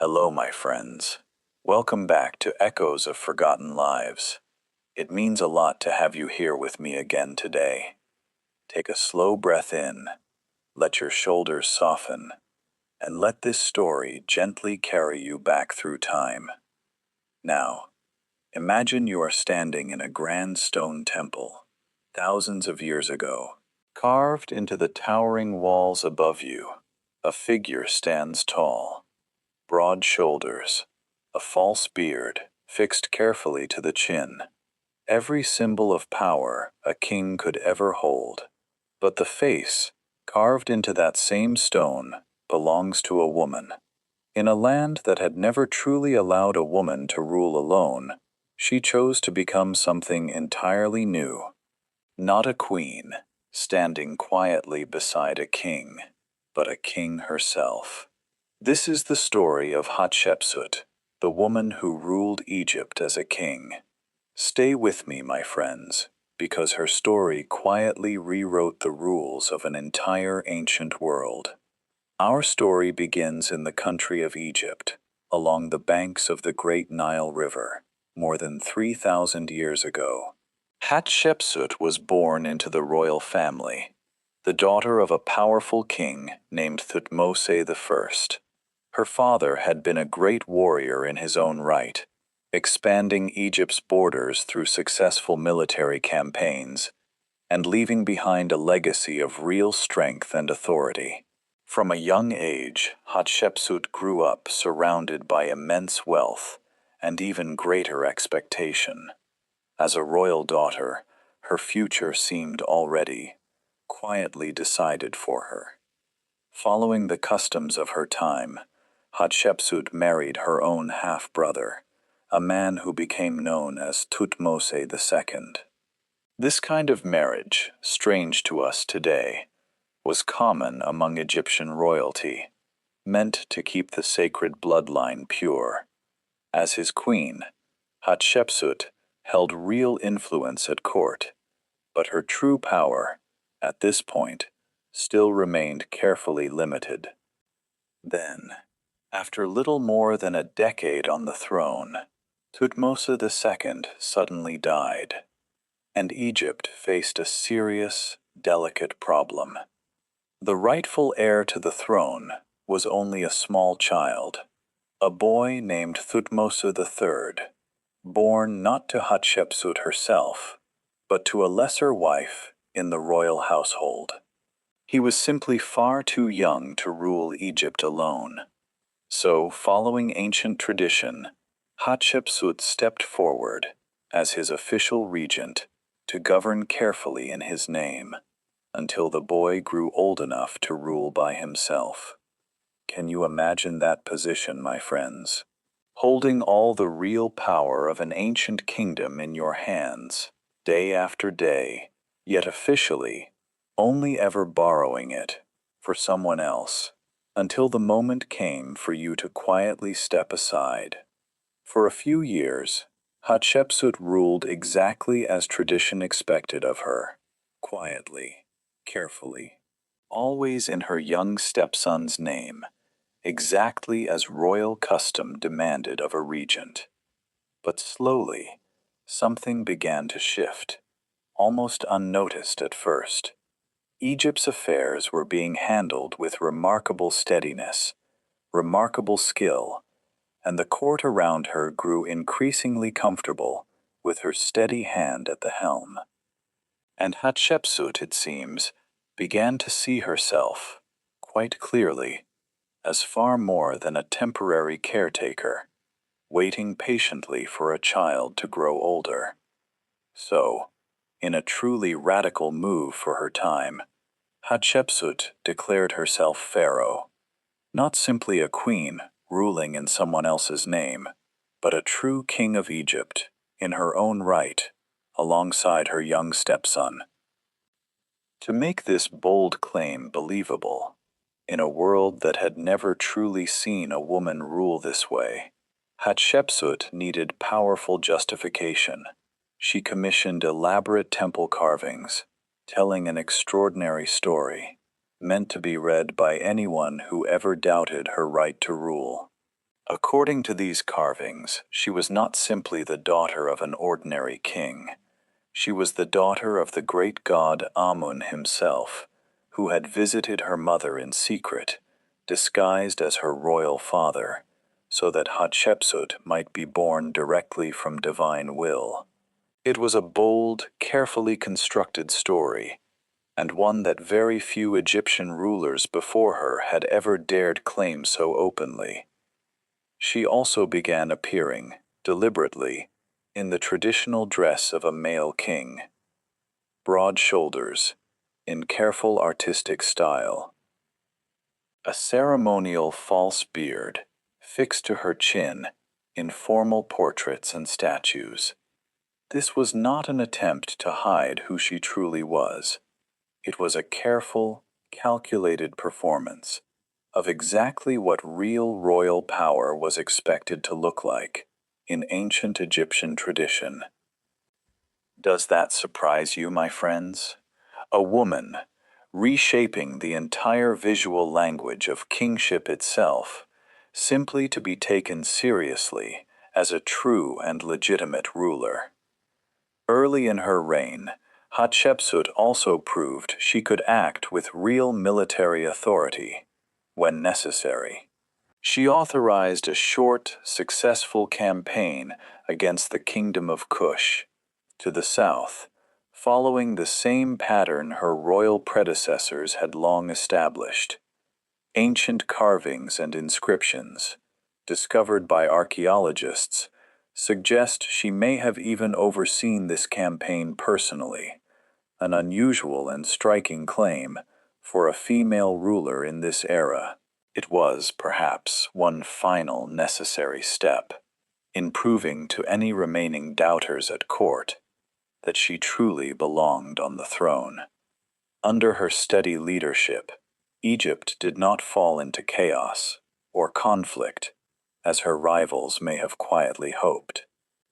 Hello, my friends. Welcome back to Echoes of Forgotten Lives. It means a lot to have you here with me again today. Take a slow breath in, let your shoulders soften, and let this story gently carry you back through time. Now, imagine you are standing in a grand stone temple, thousands of years ago. Carved into the towering walls above you, a figure stands tall. Broad shoulders, a false beard fixed carefully to the chin, every symbol of power a king could ever hold. But the face, carved into that same stone, belongs to a woman. In a land that had never truly allowed a woman to rule alone, she chose to become something entirely new. Not a queen, standing quietly beside a king, but a king herself. This is the story of Hatshepsut, the woman who ruled Egypt as a king. Stay with me, my friends, because her story quietly rewrote the rules of an entire ancient world. Our story begins in the country of Egypt, along the banks of the great Nile River, more than 3,000 years ago. Hatshepsut was born into the royal family, the daughter of a powerful king named Thutmose I. Her father had been a great warrior in his own right, expanding Egypt's borders through successful military campaigns, and leaving behind a legacy of real strength and authority. From a young age, Hatshepsut grew up surrounded by immense wealth and even greater expectation. As a royal daughter, her future seemed already quietly decided for her. Following the customs of her time, Hatshepsut married her own half-brother, a man who became known as Thutmose II. This kind of marriage, strange to us today, was common among Egyptian royalty, meant to keep the sacred bloodline pure. As his queen, Hatshepsut held real influence at court, but her true power, at this point, still remained carefully limited. Then, after little more than a decade on the throne, Thutmose II suddenly died, and Egypt faced a serious, delicate problem. The rightful heir to the throne was only a small child, a boy named Thutmose III, born not to Hatshepsut herself, but to a lesser wife in the royal household. He was simply far too young to rule Egypt alone. So, following ancient tradition, Hatshepsut stepped forward as his official regent to govern carefully in his name until the boy grew old enough to rule by himself. Can you imagine that position, my friends? Holding all the real power of an ancient kingdom in your hands, day after day, yet officially only ever borrowing it for someone else, until the moment came for you to quietly step aside. For a few years, Hatshepsut ruled exactly as tradition expected of her, quietly, carefully, always in her young stepson's name, exactly as royal custom demanded of a regent. But slowly, something began to shift, almost unnoticed at first. Egypt's affairs were being handled with remarkable steadiness, remarkable skill, and the court around her grew increasingly comfortable with her steady hand at the helm. And Hatshepsut, it seems, began to see herself, quite clearly, as far more than a temporary caretaker, waiting patiently for a child to grow older. So, in a truly radical move for her time, Hatshepsut declared herself Pharaoh, not simply a queen ruling in someone else's name, but a true king of Egypt in her own right, alongside her young stepson. To make this bold claim believable, in a world that had never truly seen a woman rule this way, Hatshepsut needed powerful justification. She commissioned elaborate temple carvings, telling an extraordinary story, meant to be read by anyone who ever doubted her right to rule. According to these carvings, she was not simply the daughter of an ordinary king. She was the daughter of the great god Amun himself, who had visited her mother in secret, disguised as her royal father, so that Hatshepsut might be born directly from divine will. It was a bold, carefully constructed story, and one that very few Egyptian rulers before her had ever dared claim so openly. She also began appearing, deliberately, in the traditional dress of a male king. Broad shoulders, in careful artistic style. A ceremonial false beard, fixed to her chin, in formal portraits and statues. This was not an attempt to hide who she truly was. It was a careful, calculated performance of exactly what real royal power was expected to look like in ancient Egyptian tradition. Does that surprise you, my friends? A woman, reshaping the entire visual language of kingship itself, simply to be taken seriously as a true and legitimate ruler. Early in her reign, Hatshepsut also proved she could act with real military authority when necessary. She authorized a short, successful campaign against the kingdom of Kush, to the south, following the same pattern her royal predecessors had long established. Ancient carvings and inscriptions, discovered by archaeologists, suggest she may have even overseen this campaign personally, an unusual and striking claim for a female ruler in this era. It was, perhaps, one final necessary step in proving to any remaining doubters at court that she truly belonged on the throne. Under her steady leadership, Egypt did not fall into chaos or conflict, as her rivals may have quietly hoped.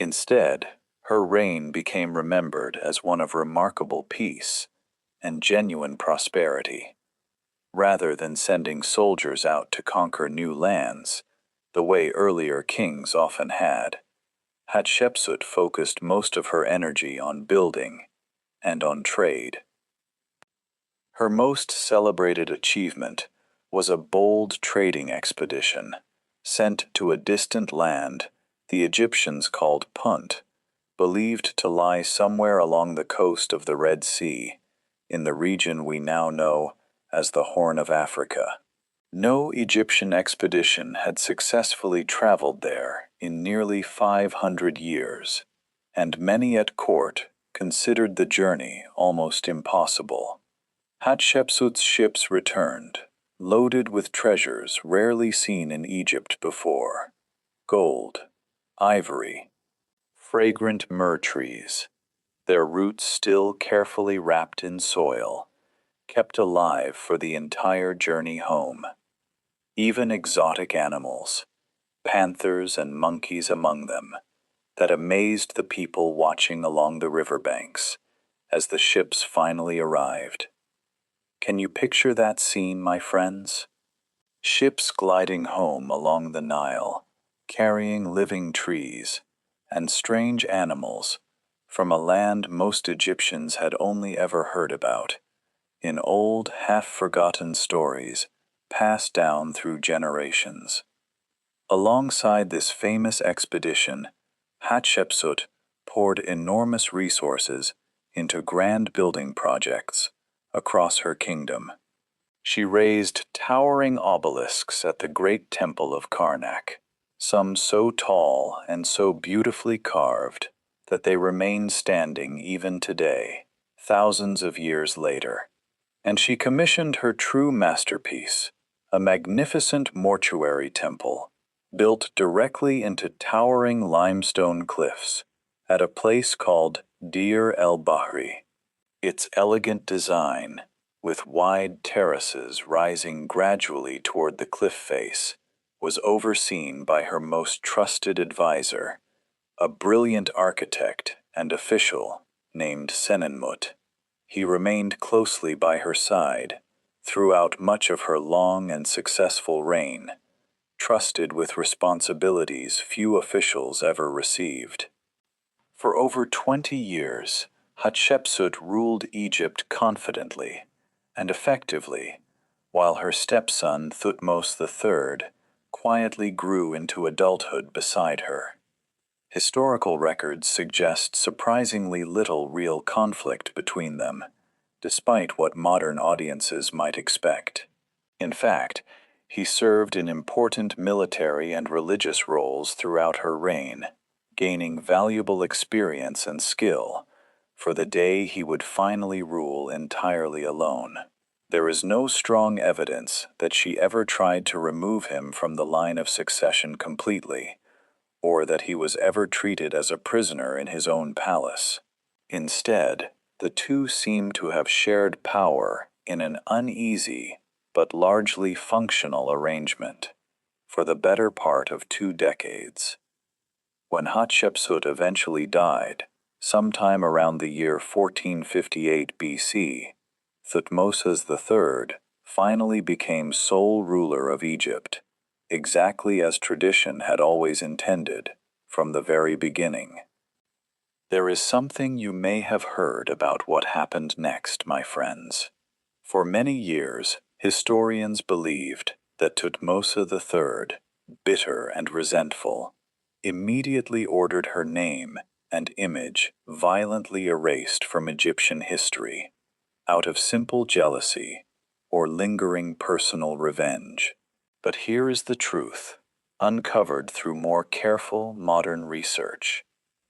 Instead, her reign became remembered as one of remarkable peace and genuine prosperity. Rather than sending soldiers out to conquer new lands, the way earlier kings often had, Hatshepsut focused most of her energy on building and on trade. Her most celebrated achievement was a bold trading expedition sent to a distant land the Egyptians called Punt, believed to lie somewhere along the coast of the Red Sea, in the region we now know as the Horn of Africa. No Egyptian expedition had successfully traveled there in nearly 500 years, and many at court considered the journey almost impossible. Hatshepsut's ships returned, loaded with treasures rarely seen in Egypt before: gold, ivory, fragrant myrrh trees, their roots still carefully wrapped in soil, kept alive for the entire journey home. Even exotic animals, panthers and monkeys among them, that amazed the people watching along the riverbanks as the ships finally arrived. Can you picture that scene, my friends? Ships gliding home along the Nile, carrying living trees and strange animals from a land most Egyptians had only ever heard about, in old, half-forgotten stories passed down through generations. Alongside this famous expedition, Hatshepsut poured enormous resources into grand building projects across her kingdom. She raised towering obelisks at the great temple of Karnak, some so tall and so beautifully carved that they remain standing even today, thousands of years later. And she commissioned her true masterpiece, a magnificent mortuary temple, built directly into towering limestone cliffs at a place called Deir el-Bahri. Its elegant design, with wide terraces rising gradually toward the cliff face, was overseen by her most trusted advisor, a brilliant architect and official named Senenmut. He remained closely by her side throughout much of her long and successful reign, trusted with responsibilities few officials ever received. For over 20 years, Hatshepsut ruled Egypt confidently and effectively, while her stepson Thutmose III quietly grew into adulthood beside her. Historical records suggest surprisingly little real conflict between them, despite what modern audiences might expect. In fact, he served in important military and religious roles throughout her reign, gaining valuable experience and skill for the day he would finally rule entirely alone. There is no strong evidence that she ever tried to remove him from the line of succession completely, or that he was ever treated as a prisoner in his own palace. Instead, the two seem to have shared power in an uneasy but largely functional arrangement for the better part of 2 decades. When Hatshepsut eventually died, sometime around the year 1458 BC, Thutmose III finally became sole ruler of Egypt, exactly as tradition had always intended from the very beginning. There is something you may have heard about what happened next, my friends. For many years, historians believed that Thutmose III, bitter and resentful, immediately ordered her name and image violently erased from Egyptian history, out of simple jealousy or lingering personal revenge. But here is the truth, uncovered through more careful modern research.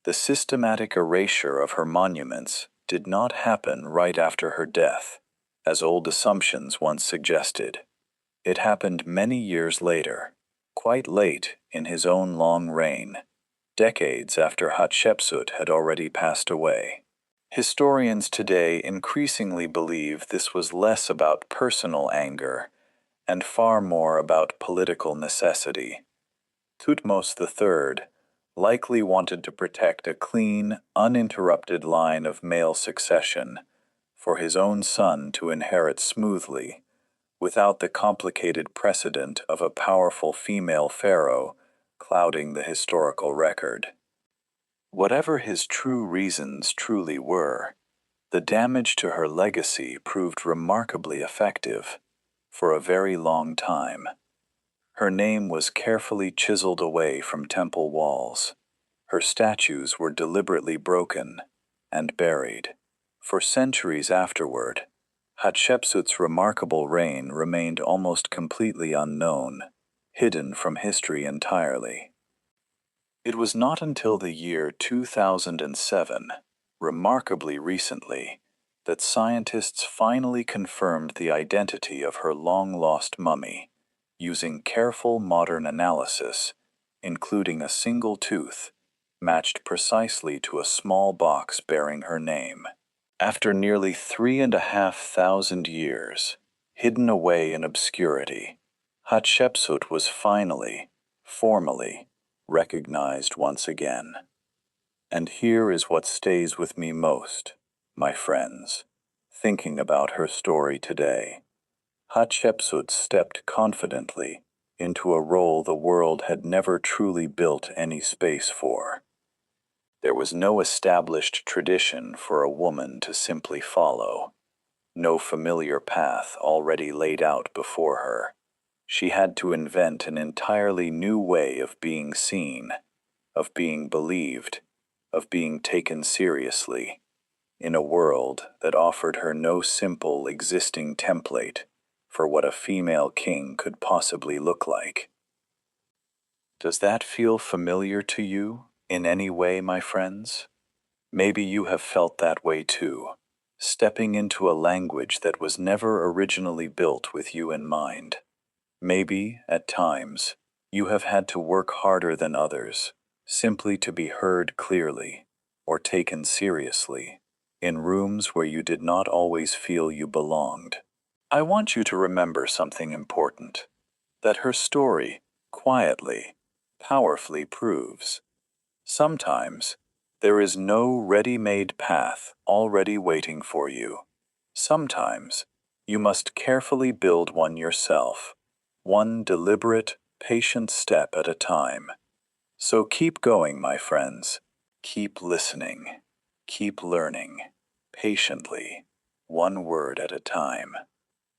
The systematic erasure of her monuments did not happen right after her death, as old assumptions once suggested. It happened many years later, quite late in his own long reign, decades after Hatshepsut had already passed away. Historians today increasingly believe this was less about personal anger and far more about political necessity. Thutmose III likely wanted to protect a clean, uninterrupted line of male succession for his own son to inherit smoothly, without the complicated precedent of a powerful female pharaoh clouding the historical record. Whatever his true reasons truly were, the damage to her legacy proved remarkably effective for a very long time. Her name was carefully chiseled away from temple walls. Her statues were deliberately broken and buried. For centuries afterward, Hatshepsut's remarkable reign remained almost completely unknown, hidden from history entirely. It was not until the year 2007, remarkably recently, that scientists finally confirmed the identity of her long-lost mummy, using careful modern analysis, including a single tooth, matched precisely to a small box bearing her name. After nearly 3,500 years, hidden away in obscurity, Hatshepsut was finally, formally, recognized once again. And here is what stays with me most, my friends, thinking about her story today. Hatshepsut stepped confidently into a role the world had never truly built any space for. There was no established tradition for a woman to simply follow, no familiar path already laid out before her. She had to invent an entirely new way of being seen, of being believed, of being taken seriously, in a world that offered her no simple existing template for what a female king could possibly look like. Does that feel familiar to you in any way, my friends? Maybe you have felt that way too, stepping into a language that was never originally built with you in mind. Maybe, at times, you have had to work harder than others, simply to be heard clearly or taken seriously, in rooms where you did not always feel you belonged. I want you to remember something important, that her story, quietly, powerfully proves. Sometimes, there is no ready-made path already waiting for you. Sometimes, you must carefully build one yourself, one deliberate, patient step at a time. So keep going, my friends. Keep listening. Keep learning. Patiently, one word at a time.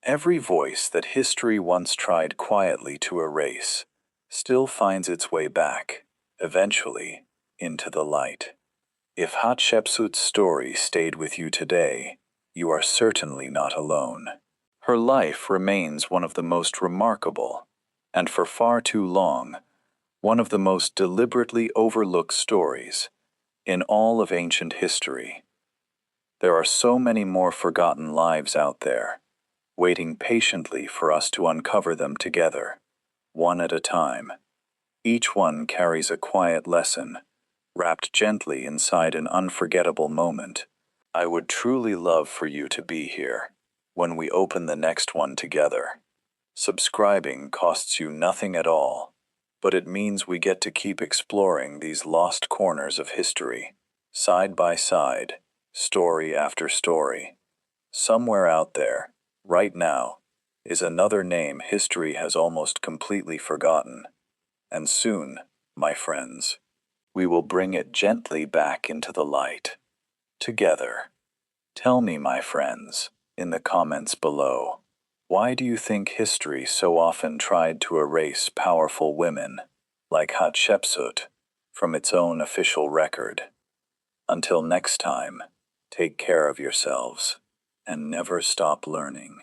Every voice that history once tried quietly to erase still finds its way back, eventually, into the light. If Hatshepsut's story stayed with you today, you are certainly not alone. Her life remains one of the most remarkable, and for far too long, one of the most deliberately overlooked stories in all of ancient history. There are so many more forgotten lives out there, waiting patiently for us to uncover them together, one at a time. Each one carries a quiet lesson, wrapped gently inside an unforgettable moment. I would truly love for you to be here when we open the next one together. Subscribing costs you nothing at all, but it means we get to keep exploring these lost corners of history, side by side, story after story. Somewhere out there, right now, is another name history has almost completely forgotten. And soon, my friends, we will bring it gently back into the light. Together. Tell me, my friends, in the comments below, why do you think history so often tried to erase powerful women, like Hatshepsut, from its own official record? Until next time, take care of yourselves, and never stop learning.